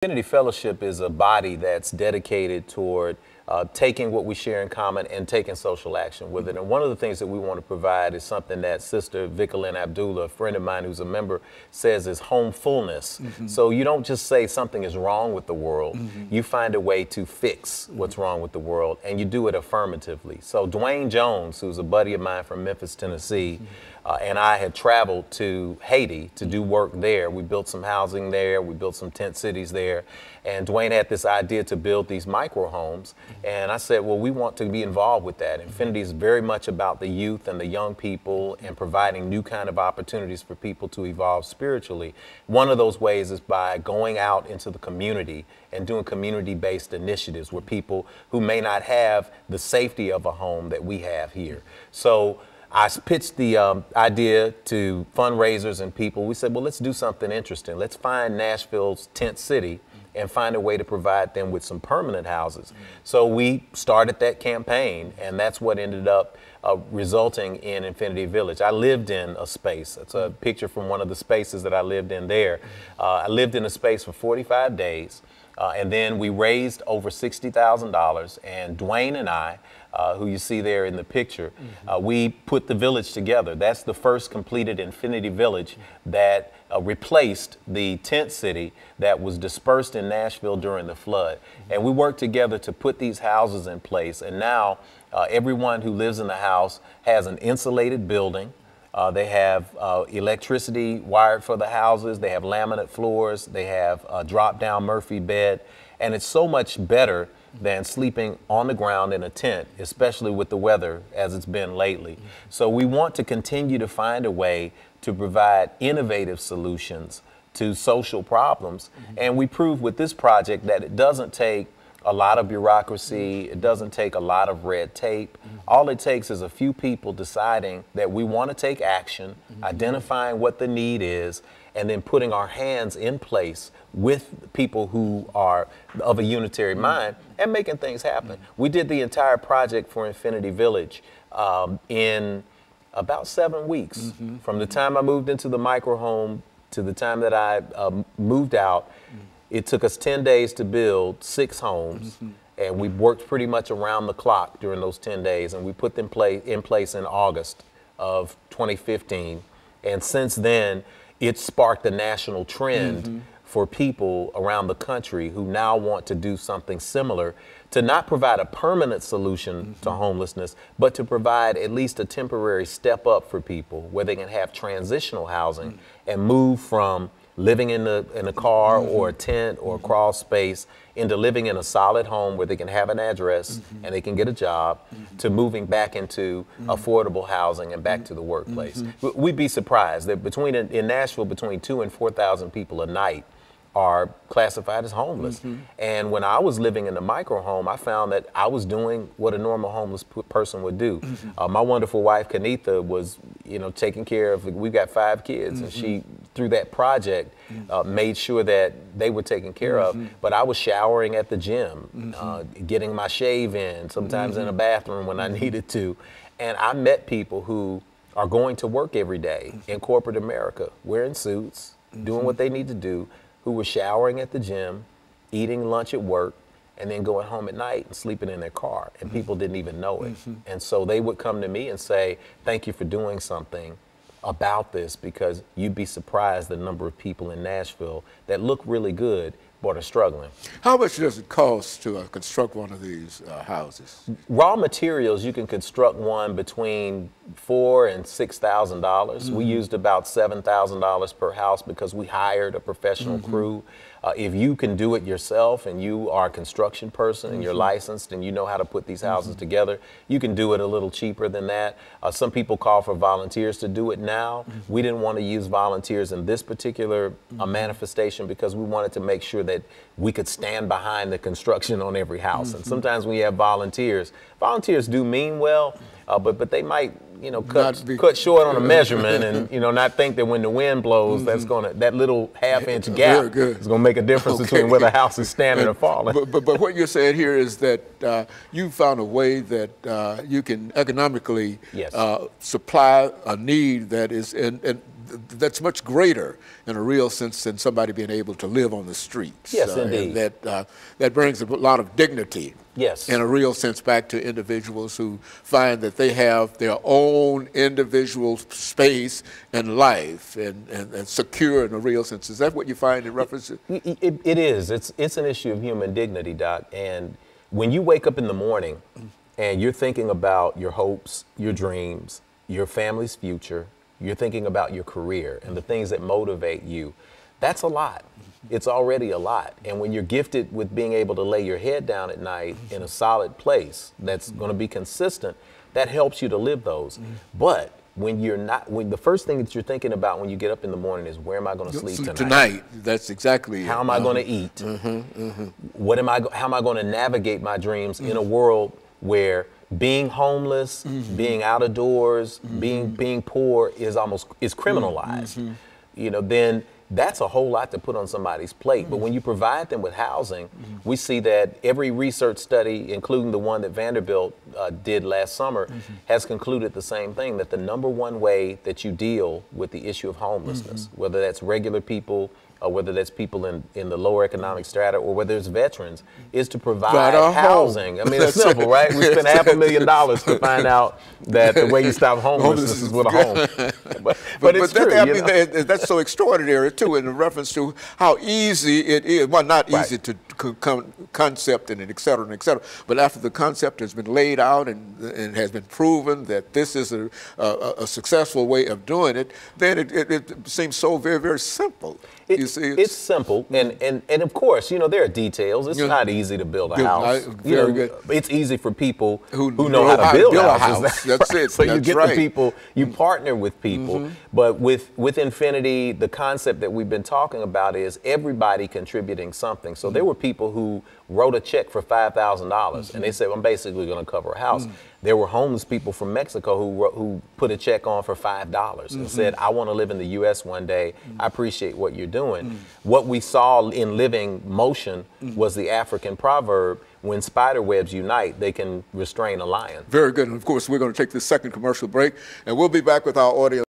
Infinity Fellowship is a body that's dedicated toward taking what we share in common and taking social action with it. And one of the things that we want to provide is something that Sister Vicolin Abdullah, a friend of mine who's a member, says is homefulness. So you don't just say something is wrong with the world. You find a way to fix what's wrong with the world, and you do it affirmatively. So Dwayne Jones, who's a buddy of mine from Memphis, Tennessee, and I had traveled to Haiti to do work there. We built some housing there. We built some tent cities there. And Dwayne had this idea to build these micro homes. And I said, well, we want to be involved with that. Infinity is very much about the youth and the young people and providing new kind of opportunities for people to evolve spiritually. One of those ways is by going out into the community and doing community-based initiatives where people who may not have the safety of a home that we have here. So I pitched the idea to fundraisers and people. We said, well, let's do something interesting. Let's find Nashville's tent city and find a way to provide them with some permanent houses. So we started that campaign, and that's what ended up resulting in Infinity Village. I lived in a space. It's a picture from one of the spaces that I lived in there. I lived in a space for 45 days. And then we raised over $60,000, and Dwayne and I, who you see there in the picture, we put the village together. That's the first completed Infinity Village that replaced the tent city that was dispersed in Nashville during the flood. And we worked together to put these houses in place, and now everyone who lives in the house has an insulated building. They have electricity wired for the houses. They have laminate floors. They have a drop-down Murphy bed. And it's so much better than sleeping on the ground in a tent, especially with the weather as it's been lately. So we want to continue to find a way to provide innovative solutions to social problems. And we prove with this project that it doesn't take a lot of bureaucracy. It doesn't take a lot of red tape. All it takes is a few people deciding that we want to take action, identifying what the need is, and then putting our hands in place with people who are of a unitary mind and making things happen. We did the entire project for Infinity Village in about 7 weeks. From the time I moved into the micro home to the time that I moved out. It took us 10 days to build 6 homes, and we worked pretty much around the clock during those 10 days, and we put them in place in August of 2015. And since then, it sparked a national trend for people around the country who now want to do something similar, to not provide a permanent solution to homelessness, but to provide at least a temporary step up for people where they can have transitional housing and move from living in a car or a tent or a crawl space into living in a solid home where they can have an address and they can get a job, to moving back into affordable housing and back to the workplace. We'd be surprised that in Nashville, between 2,000 and 4,000 people a night are classified as homeless. And when I was living in the micro home, I found that I was doing what a normal homeless person would do. My wonderful wife, Kanitha, was taking care of, we've got 5 kids, and she, through that project, made sure that they were taken care of. But I was showering at the gym, getting my shave in, sometimes in a bathroom when I needed to. And I met people who are going to work every day in corporate America, wearing suits, doing what they need to do, who were showering at the gym, eating lunch at work, and then going home at night and sleeping in their car, and people didn't even know it. And so they would come to me and say, thank you for doing something about this, because you'd be surprised the number of people in Nashville that look really good but are struggling. How much does it cost to construct one of these houses? Raw materials, you can construct one between $4,000 and $6,000. We used about $7,000 per house because we hired a professional crew. If you can do it yourself and you are a construction person and you're licensed and you know how to put these houses together, you can do it a little cheaper than that. Some people call for volunteers to do it now. We didn't want to use volunteers in this particular manifestation because we wanted to make sure that we could stand behind the construction on every house. And sometimes when you have volunteers do mean well, but they might cut short on a measurement and not think that when the wind blows, that little half-inch gap is going to make a difference between whether the house is standing or falling. But what you're saying here is that you found a way that you can economically supply a need that is, and that's much greater in a real sense than somebody being able to live on the streets. Yes, indeed. And that brings a lot of dignity. Yes. In a real sense, back to individuals who find that they have their own individual space and life and secure in a real sense. Is that what you find in reference to? It is. It's an issue of human dignity, Doc. And when you wake up in the morning and you're thinking about your hopes, your dreams, your family's future, you're thinking about your career and the things that motivate you, that's a lot. It's already a lot. And when you're gifted with being able to lay your head down at night in a solid place that's going to be consistent, that helps you to live those. But when you're not, when the first thing that you're thinking about when you get up in the morning is, where am I going to sleep tonight? Tonight, that's exactly. How am I going to eat? What am I? How am I going to navigate my dreams in a world where being homeless, being out of doors, being poor is criminalized? You know, then that's a whole lot to put on somebody's plate. But when you provide them with housing, we see that every research study, including the one that Vanderbilt did last summer, has concluded the same thing, that the #1 way that you deal with the issue of homelessness, whether that's regular people or whether that's people in the lower economic strata or whether it's veterans, is to provide housing. I mean, it's simple, right? We spent $500,000 to find out that the way you stop homelessness is with a home. But it's true. That's so extraordinary, too, in reference to how easy it is. Well, not easy to concept and et cetera, but after the concept has been laid out and has been proven that this is a successful way of doing it, then it seems so very, very simple. It's simple, and of course, you know, there are details. It's not easy to build a house. Very good. It's easy for people who know how to build a house. That's it. So you get the people, you partner with people. But with Infinity, the concept that we've been talking about is everybody contributing something. So there were people who wrote a check for $5,000, and they said, I'm basically going to cover a house. There were homeless people from Mexico who put a check on for $5 and said, I want to live in the U.S. one day. I appreciate what you're doing. What we saw in living motion was the African proverb, when spider webs unite, they can restrain a lion. Very good. And of course, we're going to take this second commercial break, and we'll be back with our audience.